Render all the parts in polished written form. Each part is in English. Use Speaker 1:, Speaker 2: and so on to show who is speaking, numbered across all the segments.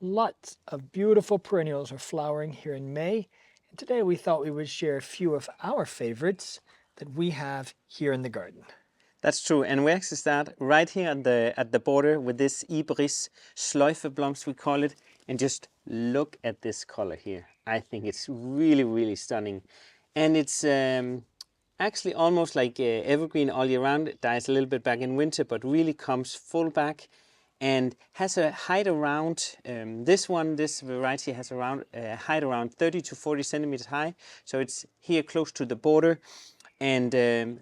Speaker 1: Lots of beautiful perennials are flowering here in May, and today we thought we would share a few of our favorites that we have here in the garden.
Speaker 2: That's true, and we actually start right here at the border with this Iberis Sleufelblomst, we call it, and just look at this color here. I think it's really, really stunning, and it's actually almost like evergreen all year round. It dies a little bit back in winter, but really comes full back and has a height around, this variety has around height around 30 to 40 centimeters high. So it's here close to the border, and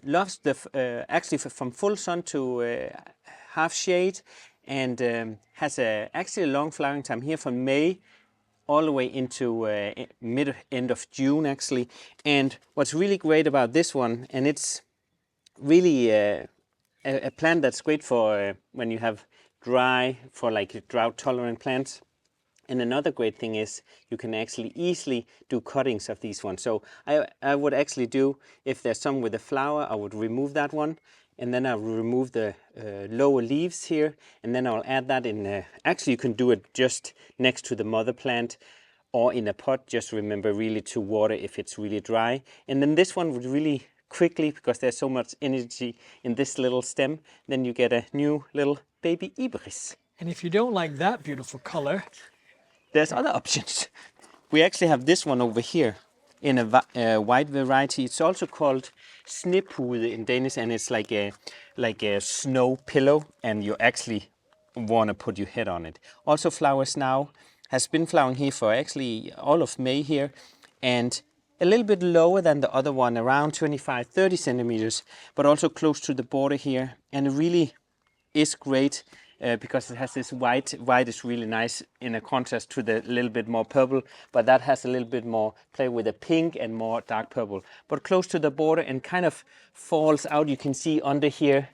Speaker 2: loves the actually from full sun to half shade, and has actually a long flowering time here from May all the way into end of June actually. And what's really great about this one, and it's really a plant that's great for when you have dry, for like drought tolerant plants. And another great thing is you can actually easily do cuttings of these ones. So I would actually do, if there's some with a flower, I would remove that one, and then I'll remove the lower leaves here, and then I'll add that in. Actually, you can do it just next to the mother plant or in a pot. Just remember really to water if it's really dry. And then this one would really quickly, because there's so much energy in this little stem, then you get a new little baby Iberis.
Speaker 1: And if you don't like that beautiful color,
Speaker 2: there's other options. We actually have this one over here in a white variety. It's also called Snepude in Danish, and it's like a snow pillow, and you actually want to put your head on it. Also flowers now, has been flowering here for actually all of May here, and a little bit lower than the other one, around 25-30 centimeters, but also close to the border here, and it really is great. Because it has this white. White is really nice in a contrast to the little bit more purple, but that has a little bit more play with the pink and more dark purple. But close to the border and kind of falls out. You can see under here,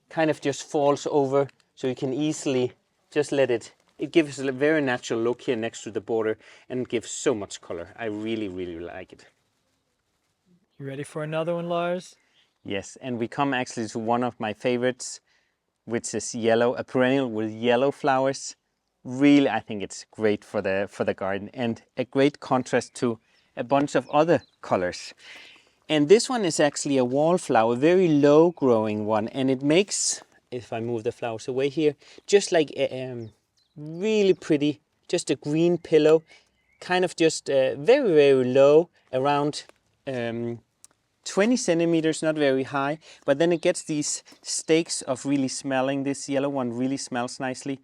Speaker 2: kind of just falls over, so you can easily just let it. It gives a very natural look here next to the border and gives so much color. I really, really like it.
Speaker 1: You ready for another one, Lars?
Speaker 2: Yes, and we come actually to one of my favorites, which is yellow, a perennial with yellow flowers. Really, I think it's great for the garden, and a great contrast to a bunch of other colors. And this one is actually a wallflower, very low growing one, and it makes, if I move the flowers away here, just like a really pretty, just a green pillow, kind of just very, very low, around 20 centimeters, not very high, but then it gets these stakes of really smelling. This yellow one really smells nicely.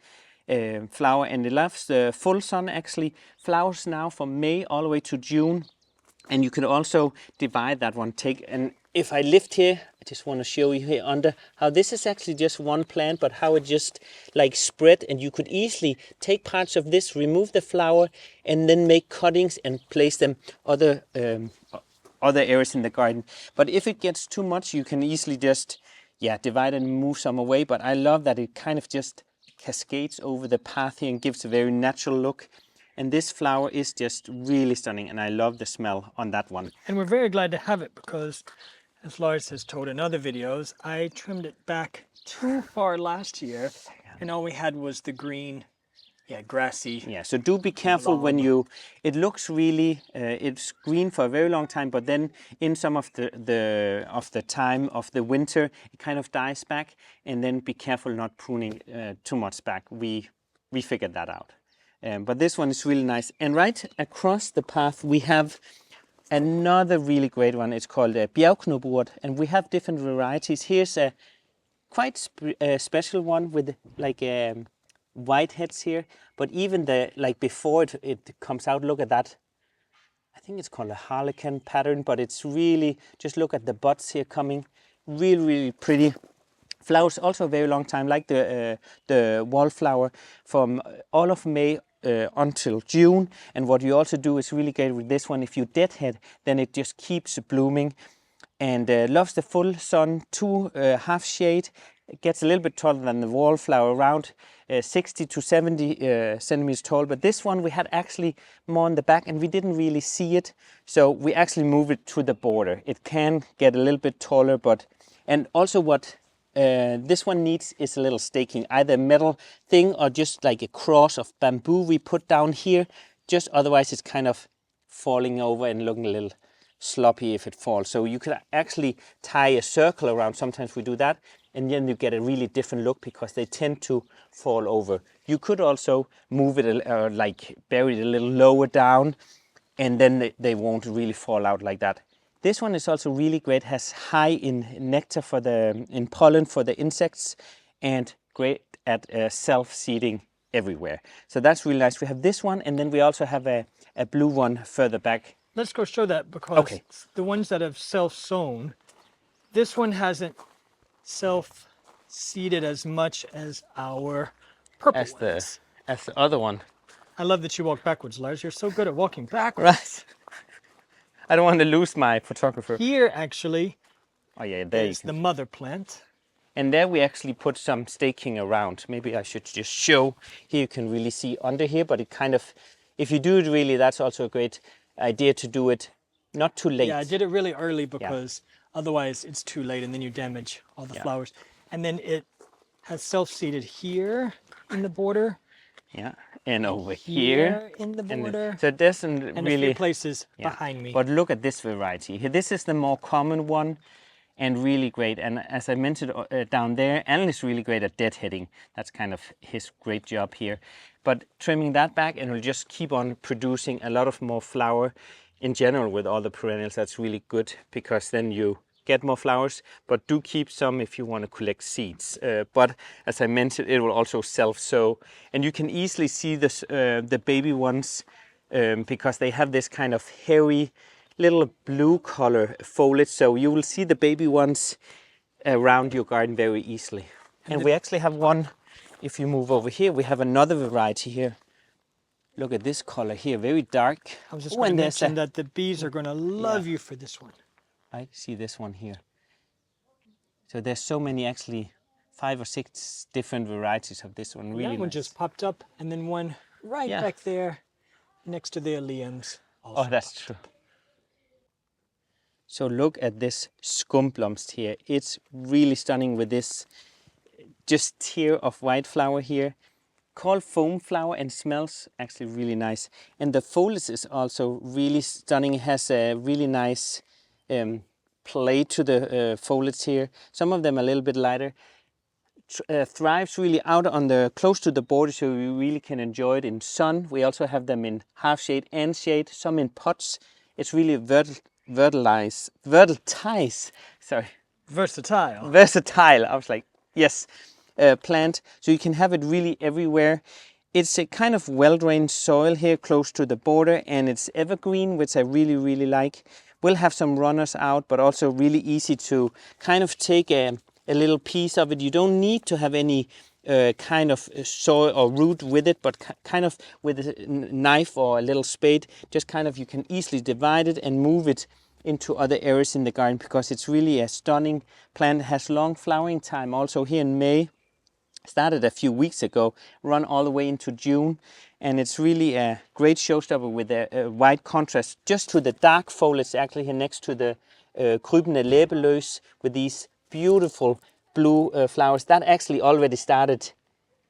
Speaker 2: Flower, and it loves the full sun actually. Flowers now from May all the way to June, and you can also divide that one. And if I lift here, I just want to show you here under how this is actually just one plant, but how it just like spread, and you could easily take parts of this, remove the flower, and then make cuttings and place them other areas in the garden. But if it gets too much, you can easily just divide and move some away. But I love that it kind of just cascades over the path here and gives a very natural look. And this flower is just really stunning, and I love the smell on that one.
Speaker 1: And we're very glad to have it because, as Lars has told in other videos, I trimmed it back too far last year, and all we had was the green, grassy.
Speaker 2: Yeah, so do be careful when it looks really, it's green for a very long time, but then in some of the time of the winter, it kind of dies back, and then be careful not pruning too much back. We figured that out. But this one is really nice. And right across the path, we have another really great one. It's called a Bjergknopurt, and we have different varieties. Here's a quite special one with like white heads here, but even before it comes out, look at that. I think it's called a harlequin pattern, but it's really, just look at the buds here coming, really, really pretty. Flowers also a very long time, like the wallflower, from all of May until June. And what you also do is really great with this one. If you deadhead, then it just keeps blooming, and loves the full sun to half shade. It gets a little bit taller than the wallflower, around 60 to 70 centimeters tall. But this one we had actually more on the back, and we didn't really see it. So we actually moved it to the border. It can get a little bit taller, and also what this one needs is a little staking, either a metal thing or just like a cross of bamboo we put down here. Just otherwise it's kind of falling over and looking a little sloppy if it falls. So you could actually tie a circle around. Sometimes we do that, and then you get a really different look because they tend to fall over. You could also move it or like bury it a little lower down, and then they won't really fall out like that. This one is also really great, has high in nectar in pollen for the insects, and great at self-seeding everywhere. So that's really nice. We have this one, and then we also have a blue one further back.
Speaker 1: Let's go show that, because the ones that have self-sown, this one hasn't self-seeded as much as our purple ones.
Speaker 2: As the other one.
Speaker 1: I love that you walk backwards, Lars. You're so good at walking backwards.
Speaker 2: Right. I don't want to lose my photographer.
Speaker 1: Here, actually,
Speaker 2: there
Speaker 1: is the mother plant.
Speaker 2: And there we actually put some staking around. Maybe I should just show. Here you can really see under here, but it kind of, if you do it really, that's also a great idea to do it not too late.
Speaker 1: Yeah, I did it really early because otherwise it's too late and then you damage all the flowers. And then it has self-seeded here in the border.
Speaker 2: Yeah, and over here
Speaker 1: in the border.
Speaker 2: So it doesn't
Speaker 1: and
Speaker 2: really...
Speaker 1: a few places behind me.
Speaker 2: But look at this variety. This is the more common one and really great. And as I mentioned down there, Alan is really great at deadheading. That's kind of his great job here. But trimming that back, and it'll just keep on producing a lot of more flower in general with all the perennials. That's really good, because then you get more flowers, but do keep some if you want to collect seeds. But as I mentioned, it will also self-sow, and you can easily see this, the baby ones, because they have this kind of hairy little blue color foliage. So you will see the baby ones around your garden very easily. And we actually have one, if you move over here, we have another variety here. Look at this color here, very dark.
Speaker 1: I was just going to mention that the bees are going to love you for this one.
Speaker 2: I see this one here. So there's so many, actually 5 or 6 different varieties of this one. Really
Speaker 1: that one
Speaker 2: nice.
Speaker 1: just popped up, and then one right back there next to the Aleums.
Speaker 2: Oh, that's true. So look at this skumblomst here. It's really stunning with this just tier of white flower here, called Foamflower, and smells actually really nice. And the foliage is also really stunning. It has a really nice play to the foliage here. Some of them are a little bit lighter. Thrives really out on the close to the border, so you really can enjoy it in sun. We also have them in half shade and shade, some in pots. It's really versatile. I was like, yes, plant. So you can have it really everywhere. It's a kind of well-drained soil here close to the border, and it's evergreen, which I really, really like. We'll have some runners out, but also really easy to kind of take a little piece of it. You don't need to have any kind of soil or root with it, but kind of with a knife or a little spade, just kind of you can easily divide it and move it into other areas in the garden, because it's really a stunning plant. It has long flowering time also here in May. Started a few weeks ago, run all the way into June, and it's really a great showstopper with a white contrast just to the dark foliage actually here next to the krybende læbeløs with these beautiful blue flowers. That actually already started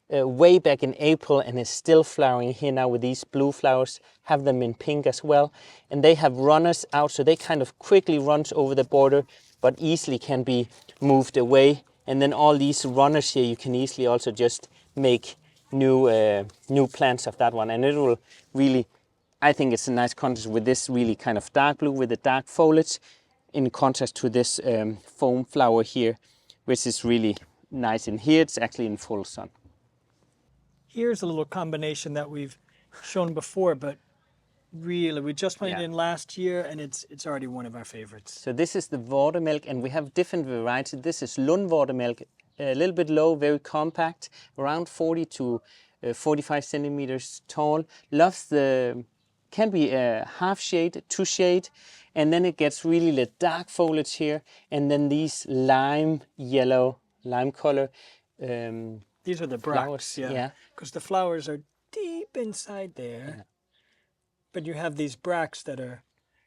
Speaker 2: way back in April and is still flowering here now with these blue flowers. Have them in pink as well, and they have runners out, so they kind of quickly runs over the border but easily can be moved away. And then all these runners here, you can easily also just make new plants of that one, and it will really, I think it's a nice contrast with this really kind of dark blue with the dark foliage in contrast to this foam flower here, which is really nice. And here it's actually in full sun.
Speaker 1: Here's a little combination that we've shown before, but really, we just put it in last year, and it's already one of our favorites.
Speaker 2: So this is the watermilk, and we have different varieties. This is Lund watermilk, a little bit low, very compact, around 40 to 45 centimeters tall. Loves can be a half shade, 2 shade, and then it gets really the dark foliage here, and then these lime color.
Speaker 1: These are the bracts, because the flowers are deep inside there. Yeah. But you have these bracts that are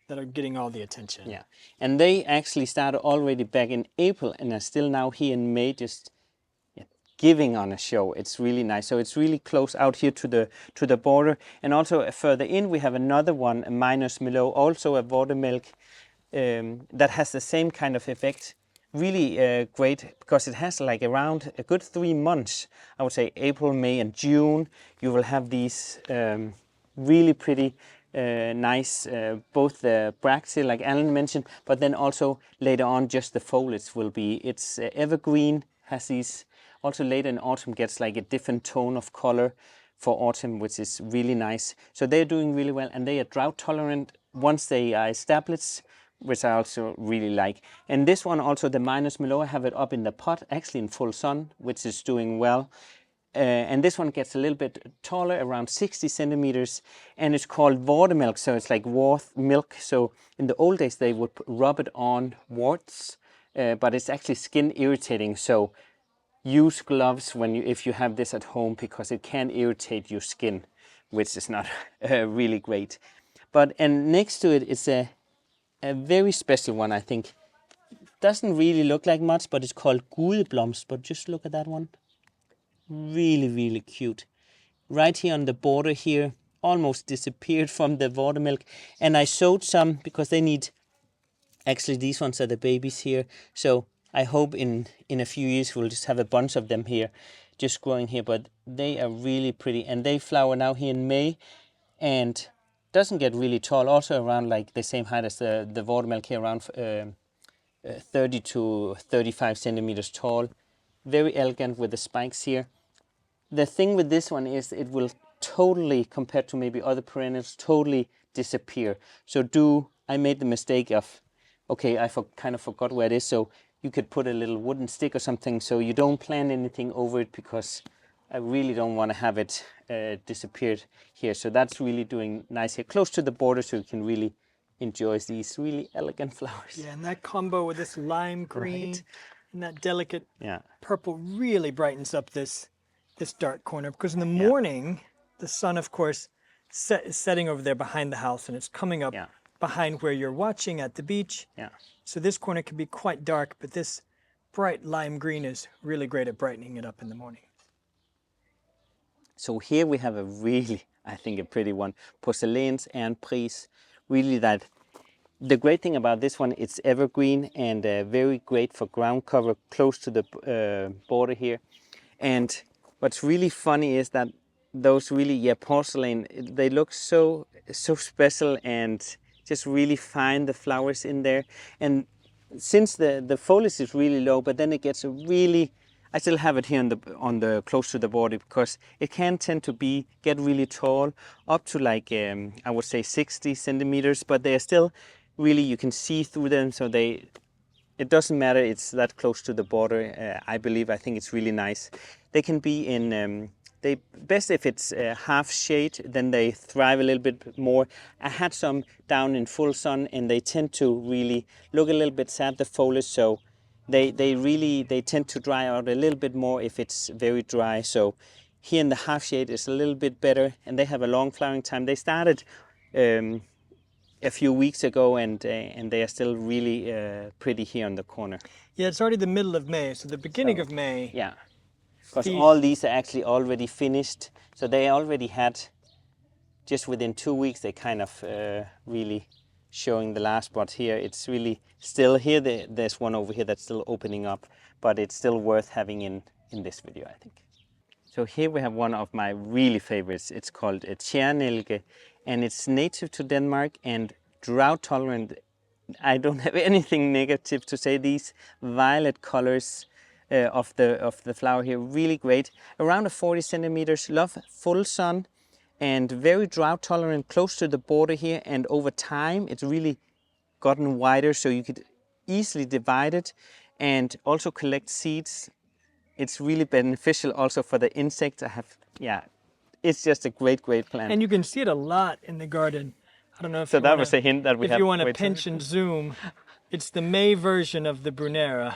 Speaker 1: that are getting all the attention.
Speaker 2: Yeah, and they actually started already back in April and are still now here in May, just giving on a show. It's really nice. So it's really close out here to the border, and also further in we have another one, a minus Merlot, also a water milk that has the same kind of effect. Really great, because it has like around a good 3 months. I would say April, May, and June. You will have these really pretty. Nice, both the bracts here, like Alan mentioned, but then also later on just the foliage will be, it's evergreen, has these, also later in autumn gets like a different tone of color for autumn, which is really nice. So they're doing really well, and they are drought tolerant once they are established, which I also really like. And this one also, the minus Merlot, I have it up in the pot, actually in full sun, which is doing well. And this one gets a little bit taller, around 60 centimeters, and it's called water milk, so it's like wart milk. So in the old days they would rub it on warts, but it's actually skin irritating. So use gloves if you have this at home, because it can irritate your skin, which is not really great. And next to it is a very special one, I think. Doesn't really look like much, but it's called Gudeblomst. But just look at that one. Really cute. Right here on the border here, almost disappeared from the water milk. And I sowed some because they need, actually these ones are the babies here. So I hope in a few years we'll just have a bunch of them here, just growing here. But they are really pretty, and they flower now here in May, and doesn't get really tall, also around like the same height as the water milk here, around 30 to 35 centimeters tall. Very elegant with the spikes here. The thing with this one is it will totally, compared to maybe other perennials, totally disappear. So I made the mistake of, okay, I kind of forgot where it is, so you could put a little wooden stick or something, so you don't plant anything over it, because I really don't want to have it disappeared here. So that's really doing nice here, close to the border, so you can really enjoy these really elegant flowers.
Speaker 1: Yeah, and that combo with this lime green,
Speaker 2: Right.
Speaker 1: and that delicate purple really brightens up this dark corner, because in the morning the sun, of course, is setting over there behind the house, and it's coming up behind where you're watching at the beach. So this corner can be quite dark, but this bright lime green is really great at brightening it up in the morning.
Speaker 2: So here we have a really, I think, a pretty one, Porcelains and Pries. Really, that the great thing about this one, it's evergreen and very great for ground cover close to the border here. And what's really funny is that those really, porcelain, they look so special and just really fine, the flowers in there. And since the foliage is really low, but then it gets a really, I still have it here on the close to the border, because it can tend to get really tall, up to like I would say 60 centimeters, but they are still really, you can see through them, so it doesn't matter, it's that close to the border. I think it's really nice. They can be in, best if it's half shade, then they thrive a little bit more. I had some down in full sun, and they tend to really look a little bit sad, the foliage, so they tend to dry out a little bit more if it's very dry. So here in the half shade is a little bit better, and they have a long flowering time. They started a few weeks ago, and they are still really pretty here on the corner.
Speaker 1: Yeah, it's already the middle of May, so the beginning of May.
Speaker 2: Yeah, because all these are actually already finished. So they already had, just within 2 weeks, they kind of really showing the last spot here. It's really still here. There's one over here that's still opening up, but it's still worth having in this video, I think. So here we have one of my really favorites. It's called a cheiri, and it's native to Denmark and drought tolerant. I don't have anything negative to say. These violet colors of the flower here, really great. Around 40 centimeters, love full sun, and very drought tolerant, close to the border here. And over time, it's really gotten wider, so you could easily divide it and also collect seeds. It's really beneficial also for the insects. It's just a great plant.
Speaker 1: And you can see it a lot in the garden. I don't know if
Speaker 2: so that was a hint that we have.
Speaker 1: If you want to pinch and zoom, it's the May version of the Brunera.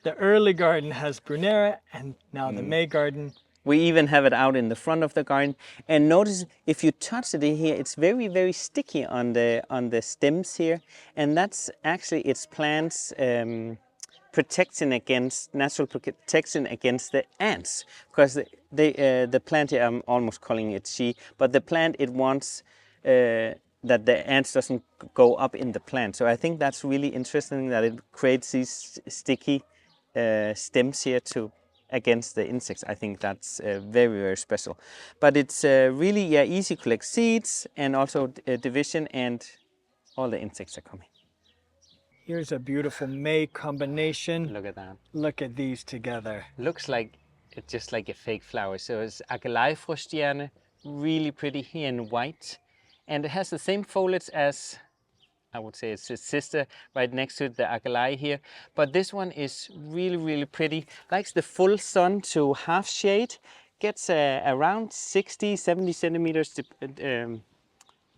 Speaker 1: The early garden has Brunera, and now the May garden
Speaker 2: We even have it out in the front of the garden. And notice if you touch it here, it's very, very sticky on the stems here. And that's actually its plants protection against, natural protection against the ants. Because the plant here, I'm almost calling it she, but the plant, it wants that the ants doesn't go up in the plant. So I think that's really interesting that it creates these sticky stems here against the insects. I think that's very, very special. But it's really easy to collect seeds and also division, and all the insects are coming.
Speaker 1: Here's a beautiful May combination.
Speaker 2: Look at that.
Speaker 1: Look at these together.
Speaker 2: Looks like it's just like a fake flower. So it's Agelajfrostjerne, really pretty here in white. And it has the same foliage as, I would say it's its sister right next to the Agelai here. But this one is really, really pretty. Likes the full sun to half shade. Gets around 60, 70 centimeters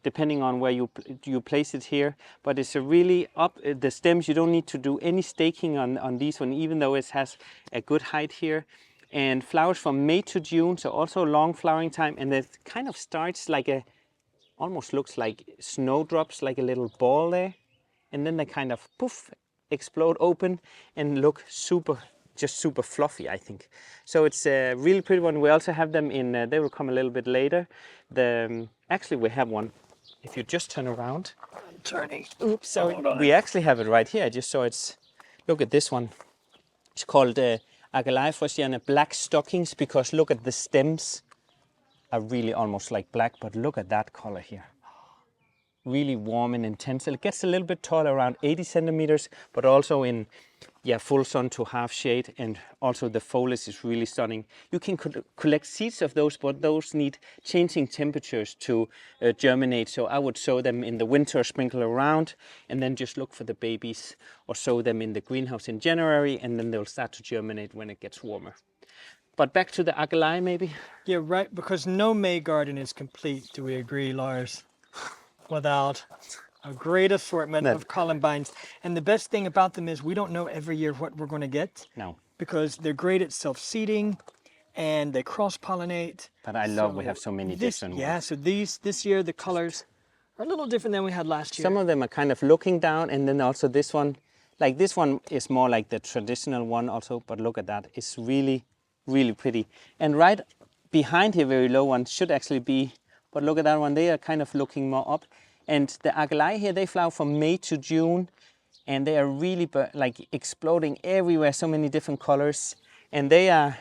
Speaker 2: depending on where you place it here. But it's a really up, the stems, you don't need to do any staking on these one, even though it has a good height here. And flowers from May to June, so also long flowering time. And it kind of starts like almost looks like snowdrops, like a little ball there. And then they kind of poof, explode open and look just super fluffy, I think. So it's a really pretty one. We also have them in, they will come a little bit later. Actually, we have one. If you just turn around.
Speaker 1: I'm turning.
Speaker 2: Oops, sorry. We actually have it right here. I just saw it's, look at this one. It's called Agelajfrostjerne Black Stockings, because look at the stems are really almost like black, but look at that color here. Really warm and intense. It gets a little bit taller, around 80 centimeters, but also in full sun to half shade, and also the foliage is really stunning. You can collect seeds of those, but those need changing temperatures to germinate. So I would sow them in the winter, sprinkle around, and then just look for the babies, or sow them in the greenhouse in January, and then they'll start to germinate when it gets warmer. But back to the Agelai maybe?
Speaker 1: Yeah, right, because no May garden is complete, do we agree, Lars? Without a great assortment of columbines. And the best thing about them is we don't know every year what we're going to get.
Speaker 2: No.
Speaker 1: Because they're great at self-seeding and they cross-pollinate.
Speaker 2: But I love we have so many different ones.
Speaker 1: Yeah, so this year the colors are a little different than we had last year.
Speaker 2: Some of them are kind of looking down, and then also this one. Like this one is more like the traditional one also, but look at that. It's really, really pretty. And right behind here, very low one should actually be, but look at that one. They are kind of looking more up. And the Agelai here, they flower from May to June, and they are really like exploding everywhere, so many different colors. And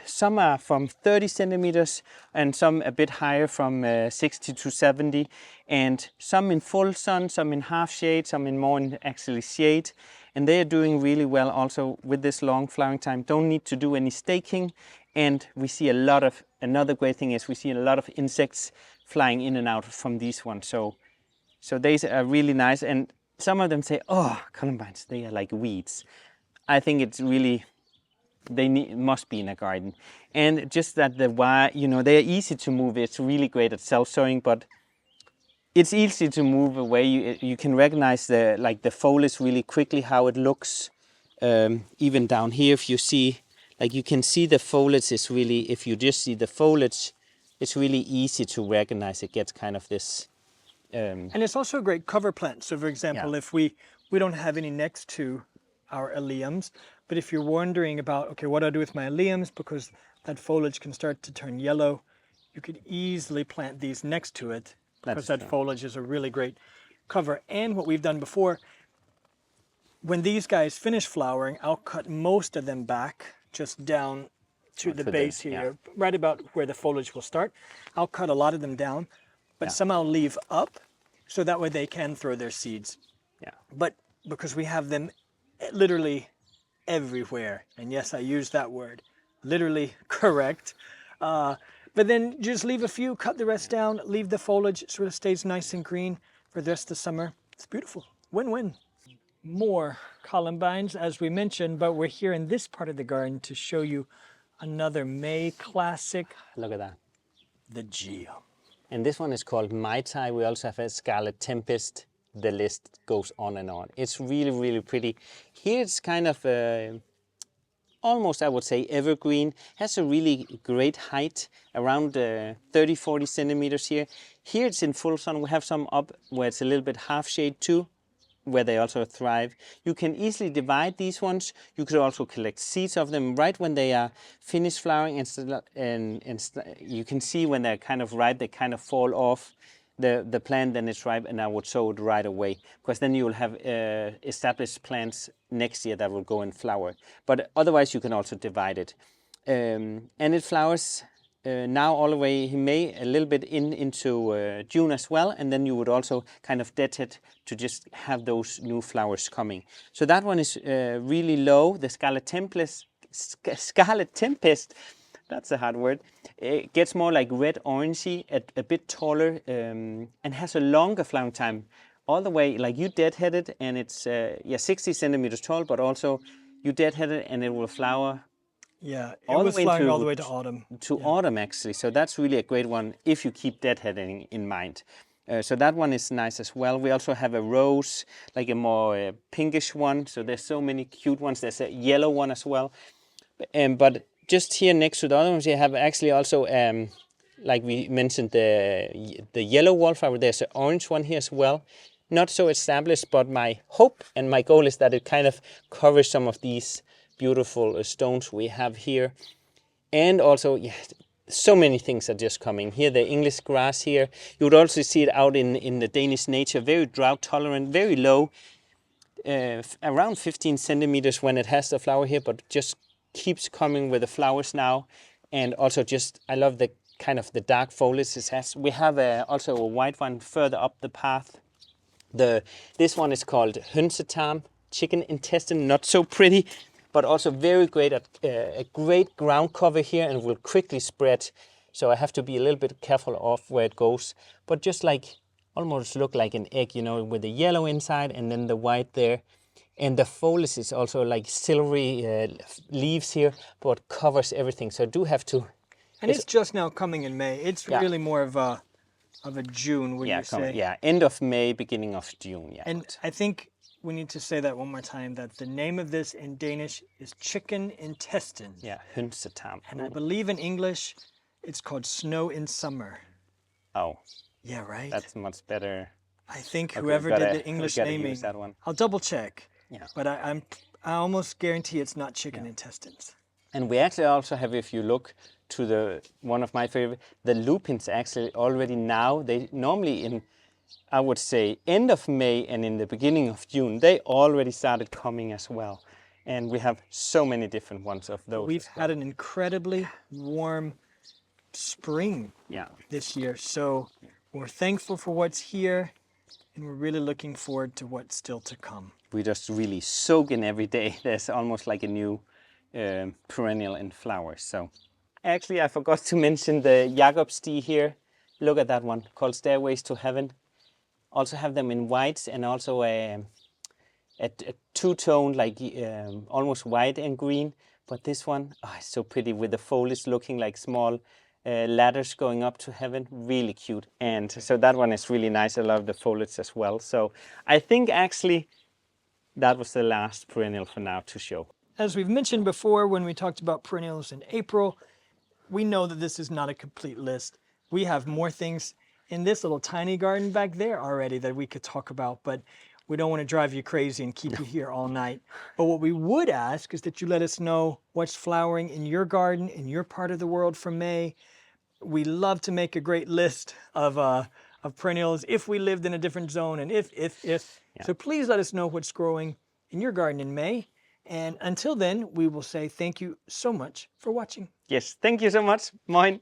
Speaker 2: some are from 30 centimeters and some a bit higher from 60 to 70. And some in full sun, some in half shade, some in more in actually shade. And they are doing really well also with this long flowering time. Don't need to do any staking. And we see another great thing is we see a lot of insects flying in and out from these ones. So these are really nice. And some of them say, oh, columbines, they are like weeds. I think it's really, must be in a garden. And just that they are easy to move. It's really great at self-sowing, but it's easy to move away. You can recognize the foliage really quickly, how it looks. Even down here, if you see, like you can see the foliage is really, if you just see the foliage, it's really easy to recognize. It gets kind of this.
Speaker 1: And it's also a great cover plant. So for example, if we don't have any next to our alliums, but if you're wondering about, okay, what do I do with my alliums because that foliage can start to turn yellow, you could easily plant these next to it because that foliage is a really great cover. And what we've done before, when these guys finish flowering, I'll cut most of them back just down to the base here, right about where the foliage will start. I'll cut a lot of them down, but some I'll leave up so that way they can throw their seeds.
Speaker 2: Yeah.
Speaker 1: But because we have them literally everywhere, and yes, I use that word, literally correct. But then just leave a few, cut the rest down, leave the foliage, sort of stays nice and green for the rest of the summer. It's beautiful. Win-win. More columbines, as we mentioned, but we're here in this part of the garden to show you another May classic.
Speaker 2: Look at that.
Speaker 1: The Geum.
Speaker 2: And this one is called Mai Tai. We also have a Scarlet Tempest. The list goes on and on. It's really, really pretty. Here it's kind of almost, I would say, evergreen. Has a really great height, around 30-40 centimeters here. Here it's in full sun. We have some up where it's a little bit half shade too, where they also thrive. You can easily divide these ones. You could also collect seeds of them right when they are finished flowering, and you can see when they're kind of ripe, they kind of fall off the plant, then it's ripe, and I would sow it right away, because then you will have established plants next year that will go and flower. But otherwise you can also divide it. And it flowers now all the way in May, a little bit into June as well, and then you would also kind of deadhead to just have those new flowers coming. So that one is really low. The Scarlet Tempest, that's a hard word. It gets more like red-orangey, a bit taller, and has a longer flowering time. All the way, like you deadhead it, and it's 60 centimeters tall, but also you deadhead it and it will flower.
Speaker 1: Yeah, it was flowering all the way to autumn.
Speaker 2: Autumn, actually. So that's really a great one if you keep deadheading in mind. So that one is nice as well. We also have a rose, like a more pinkish one. So there's so many cute ones. There's a yellow one as well. But just here next to the other ones, you have actually also, like we mentioned, the yellow wallflower. There's an orange one here as well. Not so established, but my hope and my goal is that it kind of covers some of these beautiful stones we have here. And also, so many things are just coming. Here, the English grass here. You would also see it out in the Danish nature. Very drought tolerant, very low. Around 15 centimeters when it has the flower here, but just keeps coming with the flowers now. And also just, I love the kind of the dark foliage it has. We have also a white one further up the path. This one is called hønsetarm, chicken intestine, not so pretty, but also very great at a great ground cover here and will quickly spread. So I have to be a little bit careful of where it goes. But just like, almost look like an egg, you know, with the yellow inside and then the white there. And the foliage is also like silvery leaves here, but covers everything. So I do have to...
Speaker 1: And it's just now coming in May. It's really more of a June, would you say?
Speaker 2: Yeah, end of May, beginning of June. Yeah.
Speaker 1: And I think we need to say that one more time, that the name of this in Danish is chicken intestine.
Speaker 2: Yeah, hønsetarm.
Speaker 1: And I believe in English, it's called snow in summer.
Speaker 2: Oh.
Speaker 1: Yeah, right?
Speaker 2: That's much better.
Speaker 1: I think whoever did the English naming,
Speaker 2: that one.
Speaker 1: I'll double check.
Speaker 2: Yeah.
Speaker 1: But I almost guarantee it's not chicken intestines.
Speaker 2: And we actually also have, if you look to one of my favorite, the lupins actually already now, they normally in, I would say, end of May and in the beginning of June, they already started coming as well. And we have so many different ones of those.
Speaker 1: We've had an incredibly warm spring this year. So we're thankful for what's here, and we're really looking forward to what's still to come.
Speaker 2: We just really soak in every day. There's almost like a new perennial in flowers. So actually, I forgot to mention the Jacobstie here. Look at that one, called Stairways to Heaven. Also have them in whites and also a two-tone, like almost white and green. But this one, it's so pretty with the foliage looking like small ladders going up to heaven. Really cute. And so that one is really nice. I love the foliage as well. So I think actually that was the last perennial for now to show.
Speaker 1: As we've mentioned before, when we talked about perennials in April, we know that this is not a complete list. We have more things in this little tiny garden back there already that we could talk about, but we don't want to drive you crazy and keep you here all night. But what we would ask is that you let us know what's flowering in your garden, in your part of the world for May. We love to make a great list of perennials if we lived in a different zone and if. Yeah. So please let us know what's growing in your garden in May. And until then, we will say thank you so much for watching.
Speaker 2: Yes, thank you so much. Moin.